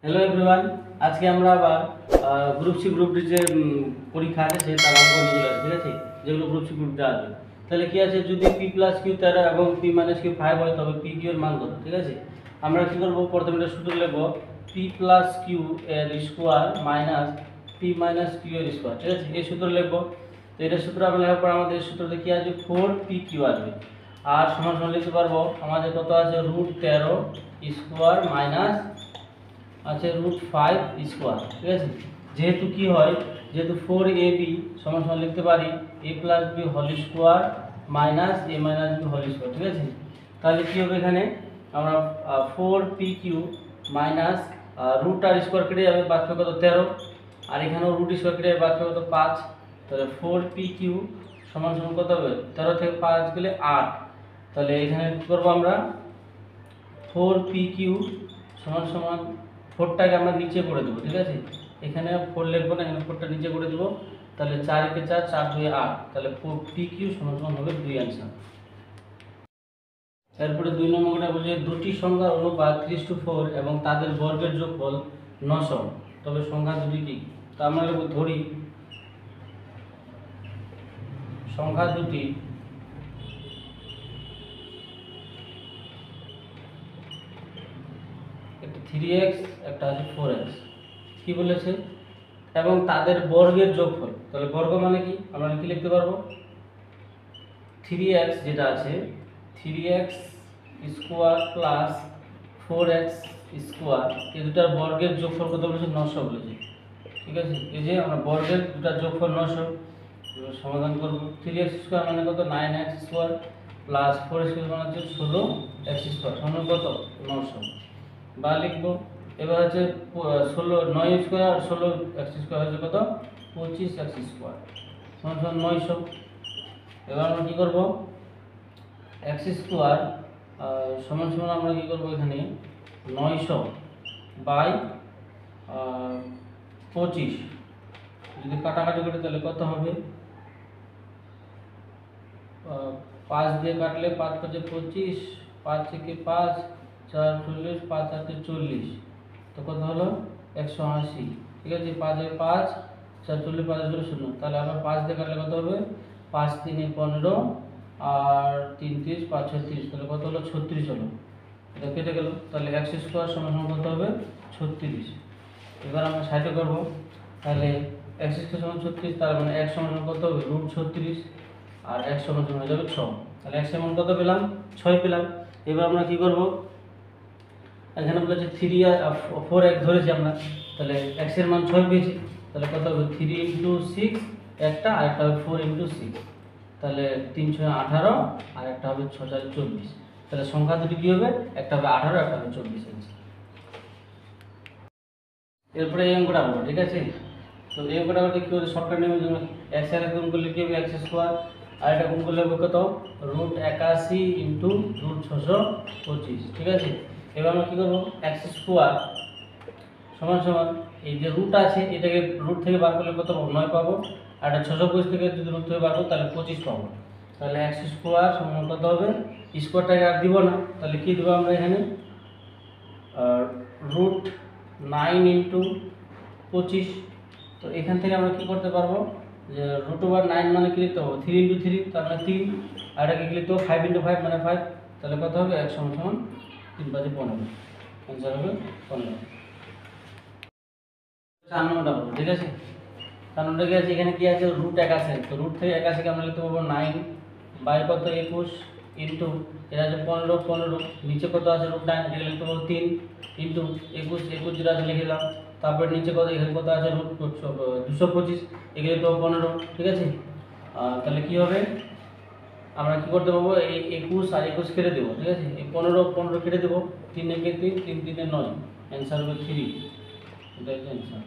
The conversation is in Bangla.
হ্যালো এভরিওয়ান, আজকে আমরা আবার গ্রুপ সি গ্রুপ ডি যে পরীক্ষা আছে সে তার অঙ্ক নিয়ে চলে আসে, ঠিক আছে, যেগুলো গ্রুপ সি গ্রুপ ডি আসবে। তাহলে কি আছে, যদি পি প্লাস কিউ 13 এবং পি মাইনাস কিউ 5 হয় তবে পি কিউ এর মান কত, ঠিক আছে। আমরা কি করব, প্রথমে একটা সূত্র লিখব, পি প্লাস কিউ এর square minus P minus Q এর স্কোয়ার, ঠিক আছে, এই সূত্র লিখব। তো এটা সূত্র আমরা লেখার পর আমাদের সূত্রতে কি আসবে, 4 পি কিউ আসবে। আর সমান সমান লিখতে পারবো আমাদের কত আছে, √13 স্কোয়ার মাইনাস আছে √5 স্কোয়ার, ঠিক আছে। যেহেতু কি হয়, যেহেতু 4ab সমান সমান লিখতে পারি a plus B whole square minus a minus B whole square, ঠিক আছে। তাহলে কি হবে, এখানে আমরা 4pq মাইনাস √r স্কোয়ার কেটে যাবে, বাকি কত 13, আর এখানেও √ স্কোয়ার কেটে যাবে, বাকি কত 5। তাহলে 4pq সমান সমান কত হবে, 13 থেকে 5 গেলে 8। তাহলে এখানে কি করবো আমরা, 4pq সমান সমান 4টাকে আমরা নিচে করে দেবো, ঠিক আছে। এখানে 4 লিখবো না, এখানে 4টা নিচে করে দেবো। তাহলে 4 × 4 4 2 8, তাহলে 4pq সমান সমান হবে 2 आंसर। এরপরে 2 নম্বরটা বলছে দুটি সংখ্যার অনুপাত 3:4 এবং তাদের বর্গের যোগফল 900, তবে সংখ্যা দুটি কি। তো আমরা ধরি সংখ্যা দুটি একটা 3x একটা আছে 4x, কি বলেছে, এবং তাদের বর্গের যোগফল। তাহলে বর্গ মানে কি, আমরা কি লিখতে পারবো, 3x যেটা আছে 3x square plus 4x square, এই দুটার বর্গের যোগফল কত বলেছে, 900 বলেছে, ঠিক আছে। এই যে আমরা বর্গের দুটার যোগফল 900 সমাধান করব। 3x স্কোয়ার মানে কত, 9x square plus 4x square মানে হচ্ছে 16x স্কোয়ার সমান কত, 900 বা লিখবো। এবার হচ্ছে 9 স্কোয়ার আর 16x স্কোয়ার হচ্ছে কত, 25x স্কোয়ার সমান সমান 900। এবার আমরা কি করব, x স্কোয়ার সমান সমান আমরা কি করব, এখানে 900 বাই 25, যদি কাটাকাটি করি তাহলে কত হবে, 5 দিয়ে কাটলে 5 × 5 = 25, 5 থেকে 5 4 40, 5 × 8 = 40, তো কত হলো 180, ঠিক আছে। 5 এ 5 4 40, 5 0 0, তাহলে আবার 5 দিয়ে কাটলে কত হবে, 5 3 এ 15 আর 3 30 5 6 30, তাহলে কত হলো 36 হলো, এটা কেটে গেল। তাহলে x স্কোয়ার সমান সমান কত হবে, 36। এবার আমরা সাইডে করব, তাহলে x স্কোয়ার সমান 36, তার মানে x সমান কত হবে, √36, আর x সমান হয়ে যাবে 6। তাহলে x এর মান কত পেলাম, 6 পেলাম। এবার আমরা কি করব, এখানে বলেছে 3 আর 4x ধরেছি আমরা, তাহলে x এর মান 6 পেয়েছি, তাহলে কত হবে 3 × 6 একটা, আর একটা হবে 4 × 6, তাহলে 3 6 18 আর একটা হবে 6 4 24। তাহলে সংখ্যা দুটি কি হবে, একটা হবে 18 একটা হবে 24। এরপরে এই অঙ্কটা হবে, ঠিক আছে। তো এই অঙ্কটা করতে কি হবে, শর্টকাট নেমের জন্য x এর গুণ করলে কি হবে, x স্কোয়ার, আর এটা গুণ করলে হবে কত, √81 × √625, ঠিক আছে। এবার আমরা কি করব, x স্কোয়ার সমান সমান এই যে রুট আছে এটাকে রুট থেকে বার করলে কত পাবো, 9 পাবো, আর এটা 625 থেকে যদি রুট থেকে বার করব তাহলে 25 পাবো। তাহলে x স্কোয়ার সমান কত হবে, স্কোয়ারটাকে আর দিব না, তাহলে কি দেবো আমরা এখানে, √9 × 25। তো এখান থেকে আমরা কি করতে পারবো, যে √9 মানে কি লিখতে পারবো, 3 × 3, তার মানে 3, আর এটাকে কি লিখতে হবে, 5 × 5 মানে 5, তাহলে কত হবে, x সমান সমান 3 × 5 = 15, आंसर হবে 15। 4 নম্বরটা বলো, ঠিক আছে। 4 নম্বরে কি আছে, এখানে কি আছে, √81, তো রুট থেকে 81 কে আমরা লিখতে পারবো 9 বাই কত 21 ইনটু এটা আছে 15 15, নিচে কত আছে √9, এটা লিখতে পারবো 3 ইনটু 21 21 যেটা আছে লিখে দিলাম, তারপর নিচে কত, এখানে কত আছে √225, এগুলো লিখতে পারবো 15, ঠিক আছে। তাহলে কি হবে, আমরা কি করতে পারবো, এই 21 আর 21 কেটে দেবো, ঠিক আছে। এই 15 15 কেটে দেবো, 3 একে 3 3 3 এ 9, आंसर হবে 3, এটাই आंसर।